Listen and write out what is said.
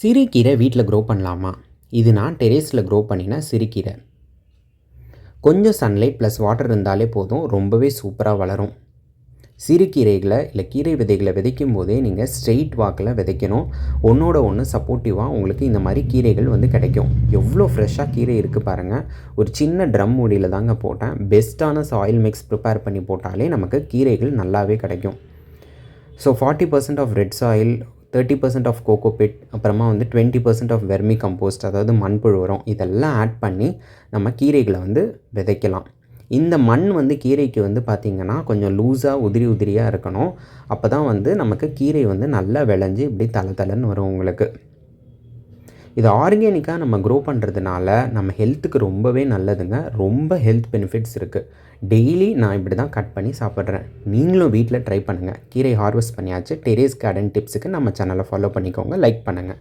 சிறுகீரை வீட்டில் க்ரோ பண்ணலாமா? இது நான் டெரேஸில் க்ரோ பண்ணின சிறுகீரை. கொஞ்சம் சன்லைட் ப்ளஸ் வாட்டர் இருந்தாலே போதும், ரொம்பவே சூப்பராக வளரும். சிறுகீரைகளை இல்லை கீரை விதைகளை விதைக்கும் போதே நீங்கள் ஸ்ட்ரெயிட் வாக்கில் விதைக்கணும். ஒன்றோட ஒன்று சப்போர்ட்டிவாக உங்களுக்கு இந்த மாதிரி கீரைகள் கிடைக்கும். எவ்வளோ ஃப்ரெஷ்ஷாக கீரை இருக்குது பாருங்கள். ஒரு சின்ன ட்ரம் மூடியில் தாங்க போட்டேன். பெஸ்ட்டான சாயில் மிக்ஸ் ப்ரிப்பேர் பண்ணி போட்டாலே நமக்கு கீரைகள் நல்லாவே கிடைக்கும். So 40% of red soil, 30% of cocopeat, அப்புறமா 20% ஆஃப் வெர்மி கம்போஸ்ட், அதாவது மண்புழு உரம், இதெல்லாம் ஆட் பண்ணி நம்ம கீரைகளை விதைக்கலாம். இந்த மண் கீரைக்கு பார்த்திங்கன்னா கொஞ்சம் லூஸாக உதிரியாக இருக்கணும். அப்போ தான் நமக்கு கீரை நல்லா விளைஞ்சி இப்படி தலை வரும் உங்களுக்கு. இது ஆர்கானிக்காக நம்ம க்ரோ பண்ணுறதுனால நம்ம ஹெல்த்துக்கு ரொம்பவே நல்லதுங்க. ரொம்ப ஹெல்த் பெனிஃபிட்ஸ் இருக்குது. டெய்லி நான் இப்படி தான் கட் பண்ணி சாப்பிட்றேன். நீங்களும் வீட்டில் ட்ரை பண்ணுங்கள். கீரை ஹார்வெஸ்ட் பண்ணியாச்சு. டெரேஸ் கார்டன் டிப்ஸுக்கு நம்ம சேனலை ஃபாலோ பண்ணிக்கோங்க, லைக் பண்ணுங்கள்.